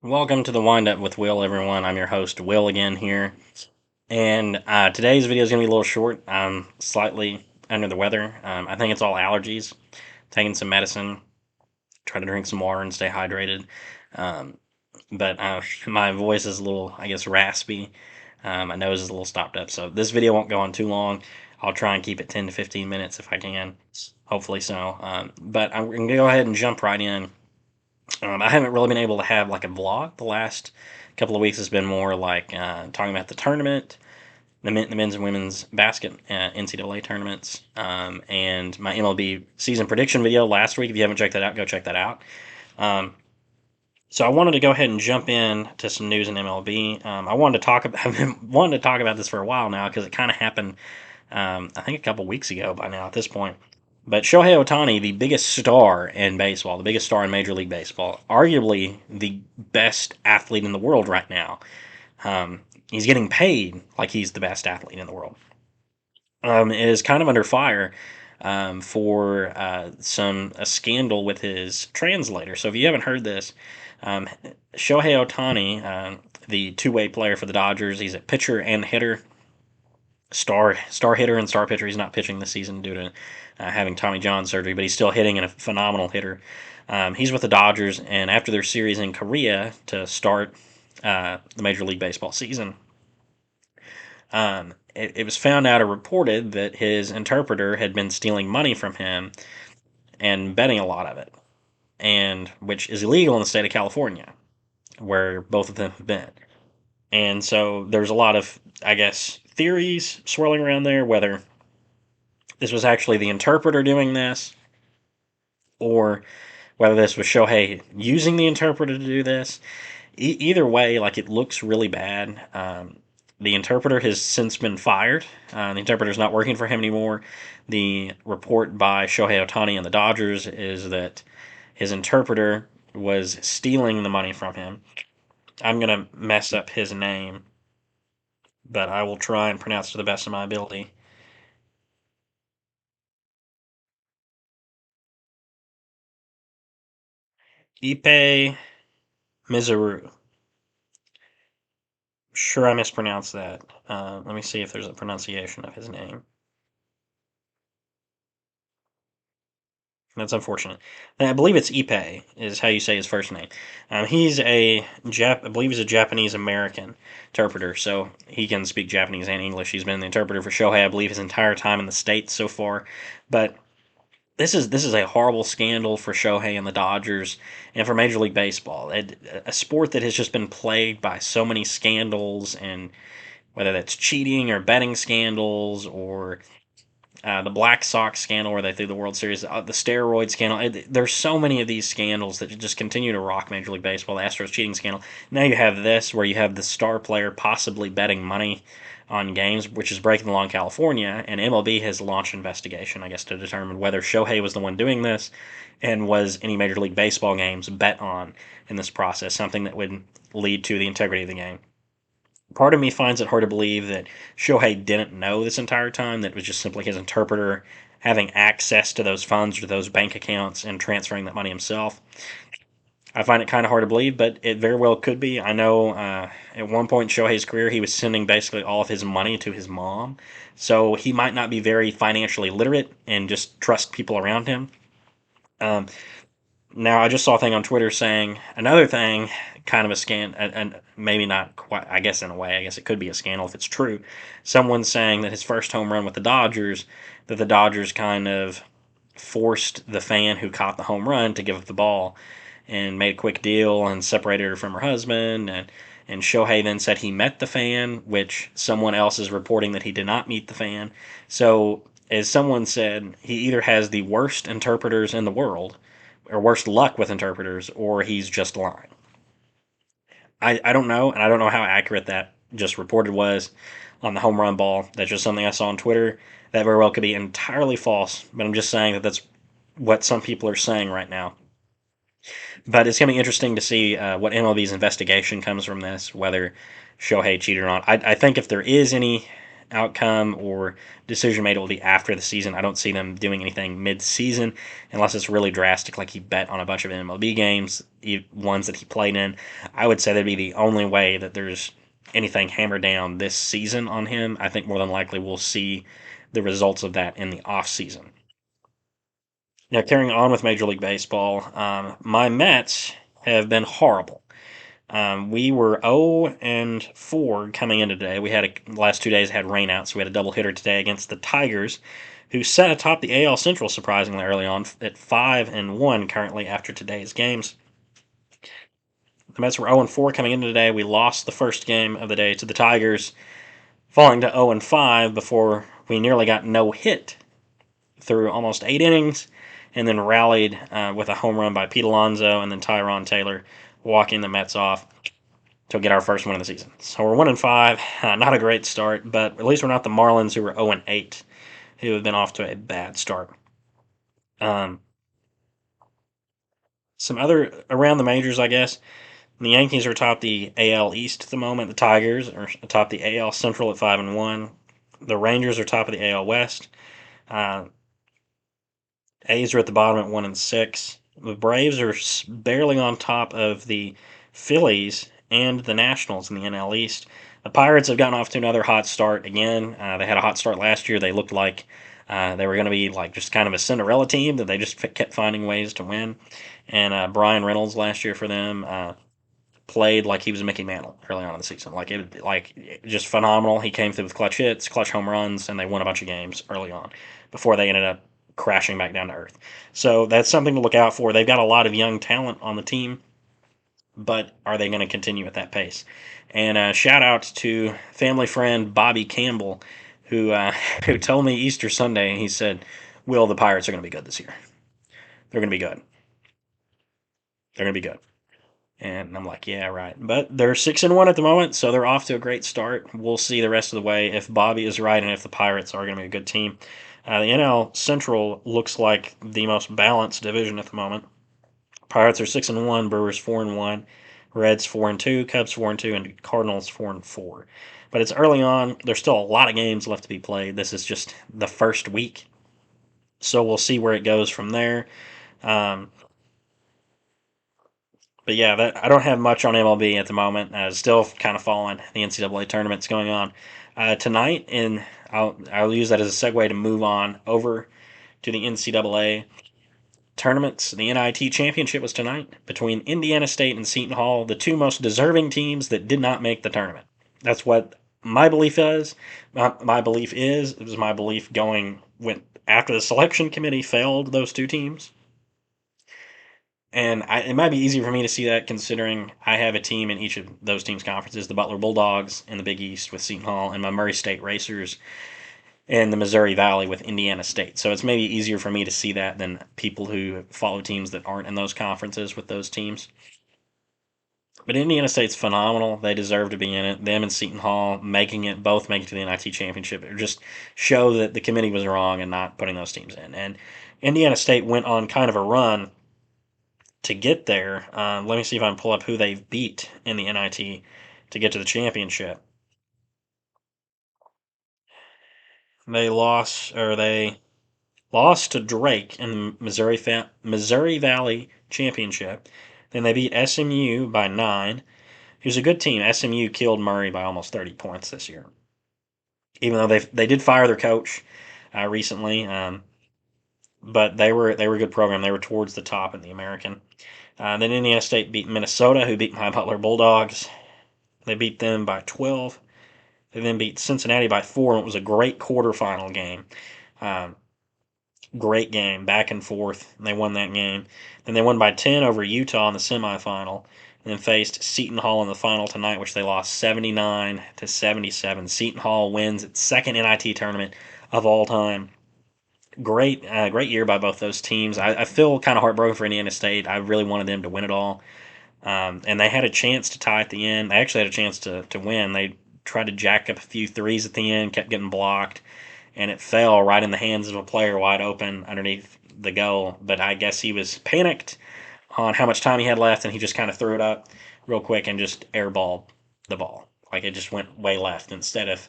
Welcome to the Wind Up with Will, everyone. I'm your host, Will, again here. And today's video is going to be a little short. I'm slightly under the weather. I think it's all allergies. Taking some medicine, try to drink some water and stay hydrated. Um, but my voice is a little, I guess, raspy. My nose is a little stopped up. So this video won't go on too long. I'll try and keep it 10 to 15 minutes if I can. Hopefully so. But I'm going to go ahead and jump right in. I haven't really been able to have like a vlog. The last couple of weeks has been more like talking about the tournament, the men's and women's basket NCAA tournaments, and my MLB season prediction video last week. If you haven't checked that out, go check that out. Um, so I wanted to go ahead and jump in to some news in MLB. I wanted to talk about I've been wanting to talk about this for a while now because it kind of happened. I think a couple weeks ago by now at this point. But Shohei Ohtani, the biggest star in baseball, the biggest star in Major League Baseball, arguably the best athlete in the world right now. He's getting paid like he's the best athlete in the world. Is kind of under fire for some a scandal with his translator. So if you haven't heard this, um, Shohei Ohtani, the two-way player for the Dodgers, he's a pitcher and hitter, star hitter and star pitcher. He's not pitching this season due to having Tommy John surgery, but he's still hitting and a phenomenal hitter. He's with the Dodgers, and after their series in Korea to start the Major League Baseball season, it was found out or reported that his interpreter had been stealing money from him and betting a lot of it, and which is illegal in the state of California, where both of them have been. And so there's a lot of, I guess, theories swirling around there whether this was actually the interpreter doing this or whether this was Shohei using the interpreter to do this. Either way, like it looks really bad. The interpreter has since been fired. The interpreter's not working for him anymore. The report by Shohei Ohtani and the Dodgers is that his interpreter was stealing the money from him. I'm going to mess up his name, but I will try and pronounce to the best of my ability. Ipe Mizuru. Sure, I mispronounced that. Let me see if there's a pronunciation of his name. That's unfortunate. And I believe it's Ipe is how you say his first name. He's I believe he's a Japanese American interpreter, so he can speak Japanese and English. He's been the interpreter for Shohei, I believe, his entire time in the States so far. But this is a horrible scandal for Shohei and the Dodgers and for Major League Baseball. A sport that has just been plagued by so many scandals, and whether that's cheating or betting scandals or the Black Sox scandal where they threw the World Series, the steroid scandal. There's so many of these scandals that just continue to rock Major League Baseball. The Astros cheating scandal. Now you have this where you have the star player possibly betting money on games, which is breaking the law in California, and MLB has launched an investigation, I guess, to determine whether Shohei was the one doing this and was any Major League Baseball games bet on in this process, something that would lead to the integrity of the game. Part of me finds it hard to believe that Shohei didn't know this entire time, that it was just simply his interpreter having access to those funds or to those bank accounts and transferring that money himself. I find it kind of hard to believe, but it very well could be. I know at one point in Shohei's career, he was sending basically all of his money to his mom, so he might not be very financially literate and just trust people around him. Um, Now, I just saw a thing on Twitter saying another thing, kind of a and maybe not quite, I guess in a way, I guess it could be a scandal if it's true. Someone saying that his first home run with the Dodgers, that the Dodgers kind of forced the fan who caught the home run to give up the ball and made a quick deal and separated her from her husband. And Shohei then said he met the fan, which someone else is reporting that he did not meet the fan. So, as someone said, he either has the worst interpreters in the world or worst luck with interpreters, or he's just lying. I don't know, and I don't know how accurate that just reported was on the home run ball. That's just something I saw on Twitter. That very well could be entirely false, but I'm just saying that that's what some people are saying right now. But it's going to be interesting to see what MLB's investigation comes from this, whether Shohei cheated or not. I think if there is any outcome or decision made will be after the season. I don't see them doing anything mid-season unless it's really drastic, like he bet on a bunch of MLB games, ones that he played in. I would say that'd be the only way that there's anything hammered down this season on him. I think more than likely we'll see the results of that in the off season. Now, carrying on with Major League Baseball, my Mets have been horrible. We were 0-4 coming into today. We had the last 2 days had rain out, so we had a double hitter today against the Tigers, who sat atop the AL Central surprisingly early on at 5-1 currently after today's games. The Mets were 0-4 coming into today. We lost the first game of the day to the Tigers, falling to 0-5 before we nearly got no hit through almost 8 innings, and then rallied with a home run by Pete Alonso and then Tyron Taylor walking the Mets off to get our first win of the season. So we're 1-5, not a great start, but at least we're not the Marlins who were 0-8, who have been off to a bad start. Um, some other around the majors, I guess. The Yankees are atop the AL East at the moment. The Tigers are atop the AL Central at 5-1. The Rangers are top of the AL West. Uh, A's are at the bottom at 1-6. The Braves are barely on top of the Phillies and the Nationals in the NL East. The Pirates have gotten off to another hot start again. They had a hot start last year. They looked like they were going to be like just kind of a Cinderella team that they just kept finding ways to win. And Brian Reynolds last year for them played like he was Mickey Mantle early on in the season. Like just phenomenal. He came through with clutch hits, clutch home runs, and they won a bunch of games early on before they ended up crashing back down to earth. So that's something to look out for. They've got a lot of young talent on the team, but are they going to continue at that pace? And shout out to family friend Bobby Campbell, who who told me Easter Sunday. He said, "Will, the Pirates are going to be good this year. They're going to be good. They're going to be good." And I'm like, yeah, right. But they're 6-1 at the moment, so they're off to a great start. We'll see the rest of the way if Bobby is right and if the Pirates are going to be a good team. The NL Central looks like the most balanced division at the moment. Pirates are 6-1, Brewers 4-1, Reds 4-2, Cubs 4-2, and Cardinals 4-4. But it's early on. There's still a lot of games left to be played. This is just the first week, so we'll see where it goes from there. Um, But yeah, I don't have much on MLB at the moment. Still kind of following the NCAA tournaments going on tonight, and I'll use that as a segue to move on over to the NCAA tournaments. The NIT championship was tonight between Indiana State and Seton Hall, the two most deserving teams that did not make the tournament. That's what my belief is. My belief is it was my belief going when after the selection committee failed those two teams. And it might be easier for me to see that considering I have a team in each of those teams' conferences, the Butler Bulldogs in the Big East with Seton Hall, and my Murray State Racers and the Missouri Valley with Indiana State. So it's maybe easier for me to see that than people who follow teams that aren't in those conferences with those teams. But Indiana State's phenomenal. They deserve to be in it. Them and Seton Hall both making it to the NIT championship, it just show that the committee was wrong in not putting those teams in. And Indiana State went on kind of a run to get there. Let me see if I can pull up who they've beat in the NIT to get to the championship. They lost to Drake in the Missouri Valley Championship. Then they beat SMU by 9. Who's a good team. SMU killed Murray by almost 30 points this year. Even though they did fire their coach recently, but they were a good program. They were towards the top in the American. Then Indiana State beat Minnesota, who beat my Butler Bulldogs. They beat them by 12. They then beat Cincinnati by 4, and it was a great quarterfinal game. Um, Great game, back and forth. And they won that game. Then they won by 10 over Utah in the semifinal, and then faced Seton Hall in the final tonight, which they lost 79-77. Seton Hall wins its second NIT tournament of all time. Great year by both those teams. I feel kind of heartbroken for Indiana State. I really wanted them to win it all. And they had a chance to tie at the end. They actually had a chance to win. They tried to jack up a few threes at the end, kept getting blocked, and it fell right in the hands of a player wide open underneath the goal. But I guess he was panicked on how much time he had left, and he just kind of threw it up real quick and just airballed the ball. Like it just went way left instead of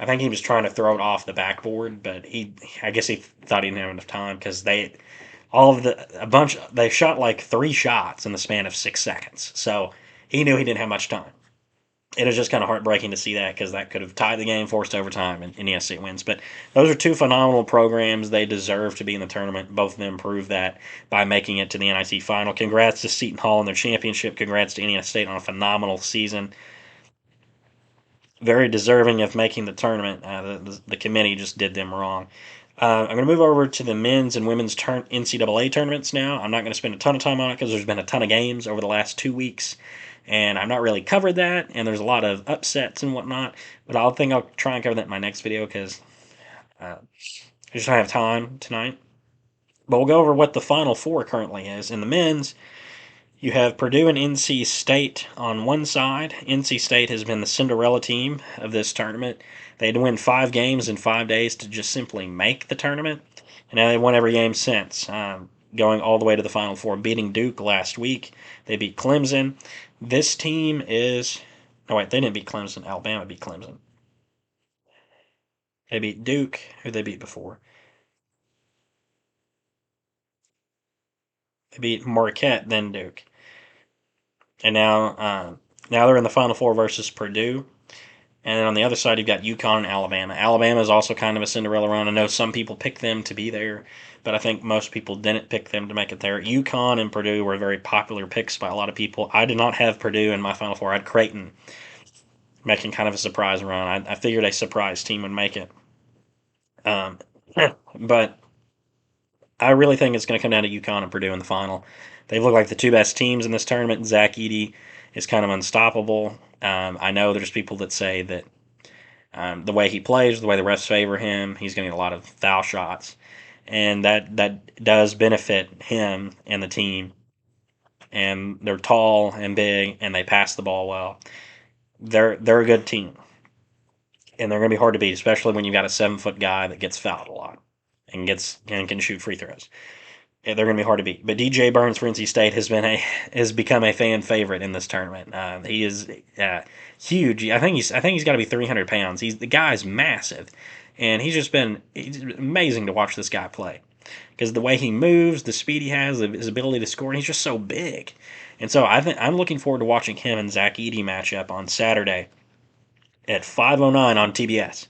I think he was trying to throw it off the backboard, but I guess he thought he didn't have enough time because they shot like three shots in the span of 6 seconds. So he knew he didn't have much time. It was just kind of heartbreaking to see that because that could have tied the game, forced overtime, and NESC wins. But those are two phenomenal programs. They deserve to be in the tournament. Both of them proved that by making it to the NIT final. Congrats to Seton Hall on their championship. Congrats to Indiana State on a phenomenal season. Very deserving of making the tournament. The committee just did them wrong. I'm going to move over to the men's and women's NCAA tournaments now. I'm not going to spend a ton of time on it because there's been a ton of games over the last 2 weeks, and I've not really covered that. And there's a lot of upsets and whatnot. But I'll try and cover that in my next video because I just don't have time tonight. But we'll go over what the Final Four currently is. In the men's, you have Purdue and NC State on one side. NC State has been the Cinderella team of this tournament. They had to win 5 games in 5 days to just simply make the tournament. And now they've won every game since, going all the way to the Final Four, beating Duke last week. They beat Clemson. This team is. Oh, wait, they didn't beat Clemson. Alabama beat Clemson. They beat Duke, who they beat before. They beat Marquette, then Duke. And now they're in the Final Four versus Purdue. And then on the other side, you've got UConn and Alabama. Alabama is also kind of a Cinderella run. I know some people picked them to be there, but I think most people didn't pick them to make it there. UConn and Purdue were very popular picks by a lot of people. I did not have Purdue in my Final Four. I had Creighton making kind of a surprise run. I figured a surprise team would make it. Um, but I really think it's going to come down to UConn and Purdue in the final. They look like the two best teams in this tournament. Zach Edey is kind of unstoppable. I know there's people that say that the way he plays, the way the refs favor him, he's going to get a lot of foul shots, and that does benefit him and the team. And they're tall and big, and they pass the ball well. They're a good team, and they're going to be hard to beat, especially when you've got a 7 foot guy that gets fouled a lot and can shoot free throws. Yeah, they're going to be hard to beat. But DJ Burns for NC State has become a fan favorite in this tournament. He is huge. I think he's got to be 300 pounds. The guy's massive, and he's amazing to watch this guy play because the way he moves, the speed he has, his ability to score, and he's just so big. And so I'm looking forward to watching him and Zach Edey match up on Saturday at 5:09 on TBS.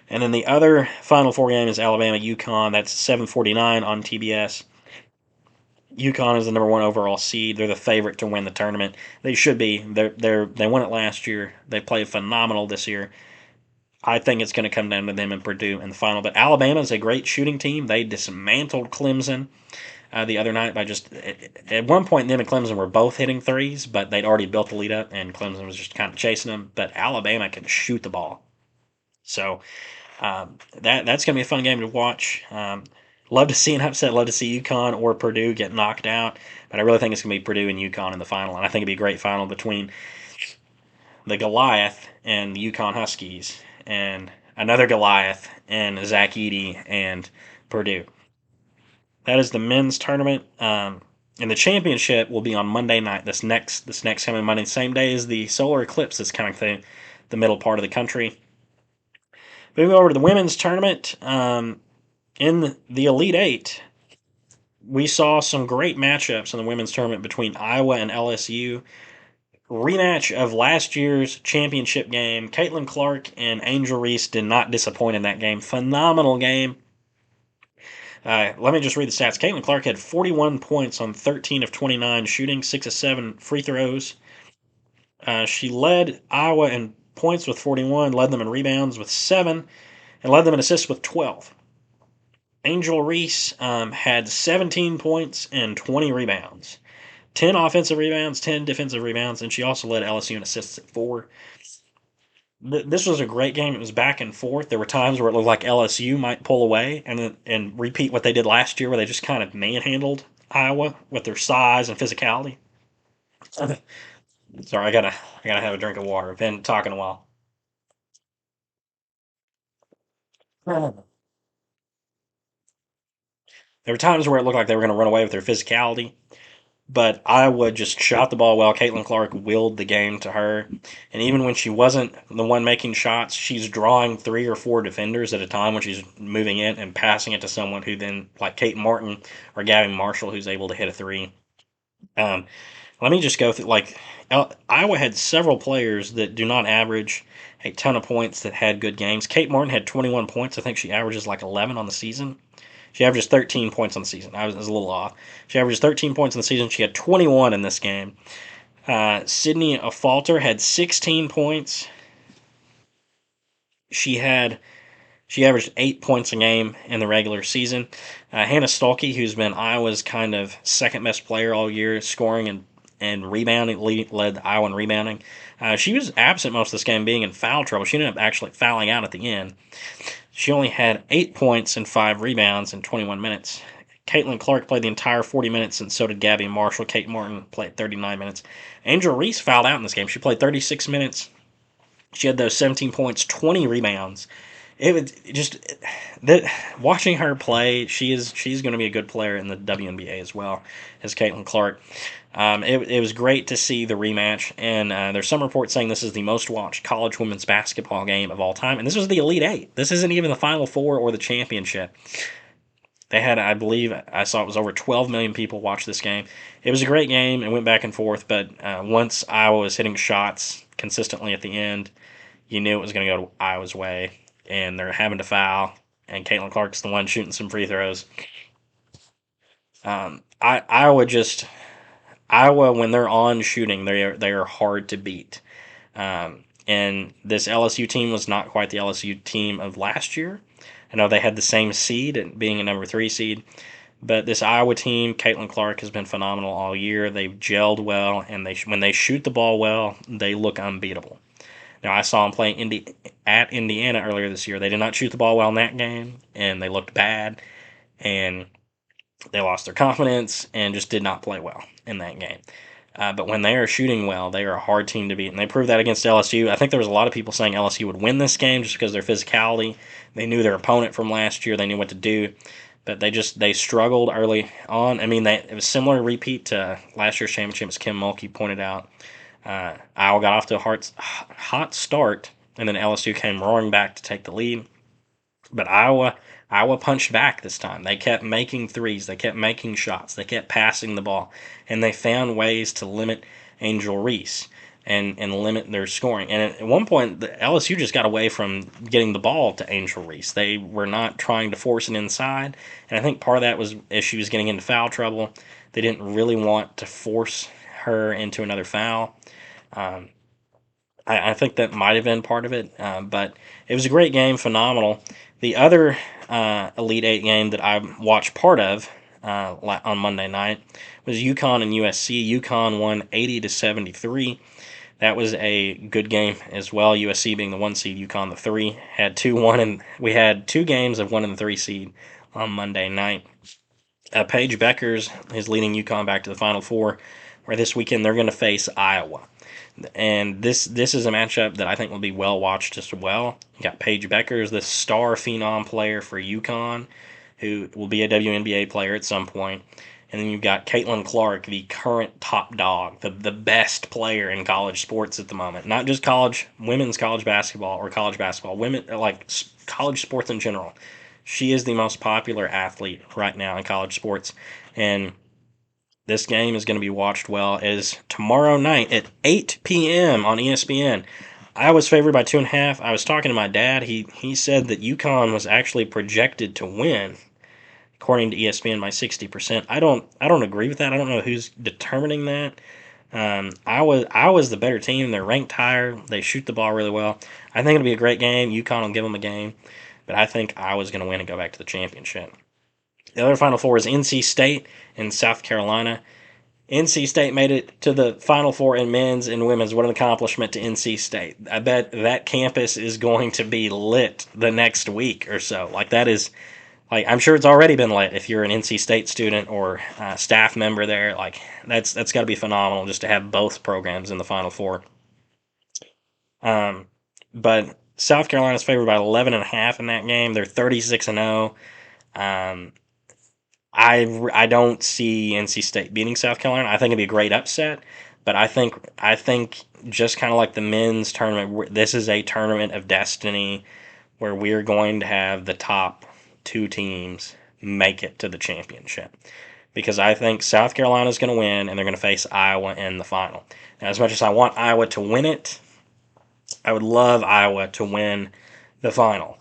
And then the other Final Four game is Alabama UConn. That's 7:49 on TBS. UConn is the number one overall seed. They're the favorite to win the tournament. They should be. They won it last year. They played phenomenal this year. I think it's going to come down to them and Purdue in the final. But Alabama is a great shooting team. They dismantled Clemson the other night by just at one point. Them and Clemson were both hitting threes, but they'd already built the lead up, and Clemson was just kind of chasing them. But Alabama can shoot the ball, so that's going to be a fun game to watch. Love to see an upset. Love to see UConn or Purdue get knocked out. But I really think it's going to be Purdue and UConn in the final. And I think it'd be a great final between the Goliath and the UConn Huskies and another Goliath and Zach Edey and Purdue. That is the men's tournament. And the championship will be on Monday night. This next coming Monday, same day as the solar eclipse is coming through the middle part of the country. Moving over to the women's tournament. In the Elite Eight, we saw some great matchups in the women's tournament between Iowa and LSU. Rematch of last year's championship game. Caitlin Clark and Angel Reese did not disappoint in that game. Phenomenal game. Let me just read the stats. Caitlin Clark had 41 points on 13 of 29 shooting, 6 of 7 free throws. She led Iowa in points with 41, led them in rebounds with 7, and led them in assists with 12. Angel Reese had 17 points and 20 rebounds. 10 offensive rebounds, 10 defensive rebounds, and she also led LSU in assists at 4. This was a great game. It was back and forth. There were times where it looked like LSU might pull away and repeat what they did last year, where they just kind of manhandled Iowa with their size and physicality. Sorry, I gotta have a drink of water. I've been talking a while. There were times where it looked like they were going to run away with their physicality, but Iowa just shot the ball well. Caitlin Clark willed the game to her. And even when she wasn't the one making shots, she's drawing 3 or 4 defenders at a time when she's moving it and passing it to someone who then, like Kate Martin or Gabby Marshall, who's able to hit a three. Um, Let me just go through, Iowa had several players that do not average a ton of points that had good games. Kate Martin had 21 points. I think she averages like 11 on the season. She averages 13 points on the season. I was a little off. She averages 13 points on the season. She had 21 in this game. Sydney Falter had 16 points. She had she averaged 8 points a game in the regular season. Hannah Stolke, who's been Iowa's kind of second best player all year, scoring and rebounding, led Iowa in rebounding. She was absent most of this game, being in foul trouble. She ended up actually fouling out at the end. She only had 8 points and 5 rebounds in 21 minutes. Caitlin Clark played the entire 40 minutes, and so did Gabby Marshall. Kate Martin played 39 minutes. Angel Reese fouled out in this game. She played 36 minutes. She had those 17 points, 20 rebounds. It was just that watching her play. She's going to be a good player in the WNBA as well as Caitlin Clark. It was great to see the rematch, and there's some reports saying this is the most watched college women's basketball game of all time, and this was the Elite Eight. This isn't even the Final Four or the championship. They had, I believe, I saw it was over 12 million people watched this game. It was a great game and went back and forth, but once Iowa was hitting shots consistently at the end, you knew it was going to go to Iowa's way, and they're having to foul, and Caitlin Clark's the one shooting some free throws. Iowa when they're on shooting, they are hard to beat. And this LSU team was not quite the LSU team of last year. I know they had the same seed, being a number 3 seed, but this Iowa team, Caitlin Clark has been phenomenal all year. They've gelled well, and when they shoot the ball well, they look unbeatable. Now, I saw them playing at Indiana earlier this year. They did not shoot the ball well in that game, and they looked bad, and they lost their confidence and just did not play well in that game. But when they are shooting well, they are a hard team to beat, and they proved that against LSU. I think there was a lot of people saying LSU would win this game just because of their physicality. They knew their opponent from last year. They knew what to do, but they struggled early on. I mean, it was similar repeat to last year's championship, as Kim Mulkey pointed out. Iowa got off to a hot start, and then LSU came roaring back to take the lead. But Iowa punched back this time. They kept making threes. They kept making shots. They kept passing the ball, and they found ways to limit Angel Reese and limit their scoring. And at one point, the LSU just got away from getting the ball to Angel Reese. They were not trying to force it inside, and I think part of that was as she was getting into foul trouble. They didn't really want to force her into another foul. Um, I think that might have been part of it, but it was a great game, phenomenal. The other Elite Eight game that I watched part of on Monday night was UConn and USC. UConn won 80-73. That was a good game as well. USC being the 1 seed, UConn the 3. We had 2 games of 1 and 3 seed on Monday night. Paige Beckers is leading UConn back to the Final Four, where this weekend they're going to face Iowa. And this is a matchup that I think will be well watched as well. You got Paige Beckers, the star phenom player for UConn, who will be a WNBA player at some point. And then you've got Caitlin Clark, the current top dog, the best player in college sports at the moment. Not just women's college basketball or college basketball, college sports in general. She is the most popular athlete right now in college sports. And this game is going to be watched well as tomorrow night at 8 p.m. on ESPN. I was favored by 2.5. I was talking to my dad. He said that UConn was actually projected to win, according to ESPN, by 60%. I don't agree with that. I don't know who's determining that. I was the better team. They're ranked higher. They shoot the ball really well. I think it'll be a great game. UConn will give them a game, but I think Iowa's going to win and go back to the championship. The other Final Four is NC State and South Carolina. NC State made it to the Final Four in men's and women's. What an accomplishment to NC State. I bet that campus is going to be lit the next week or so. I'm sure it's already been lit if you're an NC State student or staff member there. That's got to be phenomenal just to have both programs in the Final Four. But South Carolina's favored by 11.5 in that game. They're 36-0. I don't see NC State beating South Carolina. I think it'd be a great upset, but I think just kind of like the men's tournament, this is a tournament of destiny where we're going to have the top two teams make it to the championship. Because I think South Carolina is going to win, and they're going to face Iowa in the final. Now, as much as I want Iowa to win it, I would love Iowa to win the final.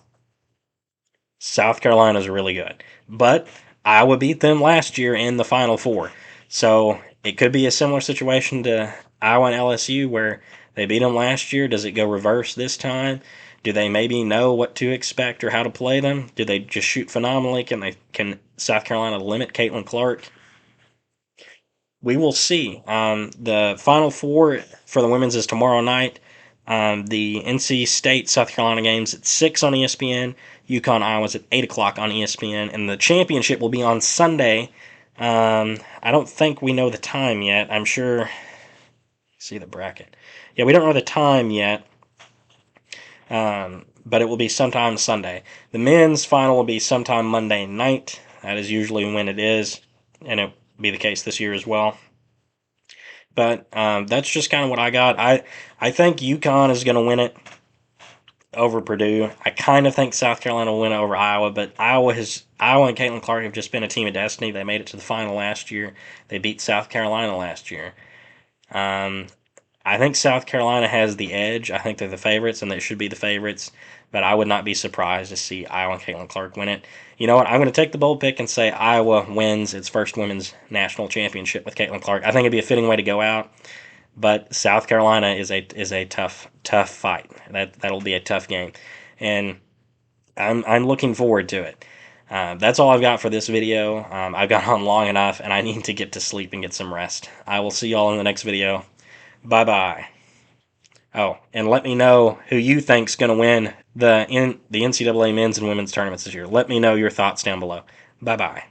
South Carolina is really good, but Iowa beat them last year in the Final Four, so it could be a similar situation to Iowa and LSU where they beat them last year. Does it go reverse this time? Do they maybe know what to expect or how to play them? Do they just shoot phenomenally? Can South Carolina limit Caitlin Clark? We will see. The Final Four for the women's is tomorrow night. The NC State South Carolina games at 6 on ESPN. UConn Iowa's at 8 o'clock on ESPN. And the championship will be on Sunday. I don't think we know the time yet. I'm sure. See the bracket. Yeah, we don't know the time yet. But it will be sometime Sunday. The men's final will be sometime Monday night. That is usually when it is. And it will be the case this year as well. But that's just kind of what I got. I think UConn is going to win it over Purdue. I kind of think South Carolina will win it over Iowa, but Iowa and Caitlin Clark have just been a team of destiny. They made it to the final last year. They beat South Carolina last year. Um, I think South Carolina has the edge. I think they're the favorites, and they should be the favorites. But I would not be surprised to see Iowa and Caitlin Clark win it. You know what? I'm going to take the bold pick and say Iowa wins its first women's national championship with Caitlin Clark. I think it'd be a fitting way to go out. But South Carolina is a tough fight. That'll be a tough game, and I'm looking forward to it. That's all I've got for this video. I've gone on long enough, and I need to get to sleep and get some rest. I will see y'all in the next video. Bye bye. Oh, and let me know who you think's going to win the NCAA men's and women's tournaments this year. Let me know your thoughts down below. Bye bye.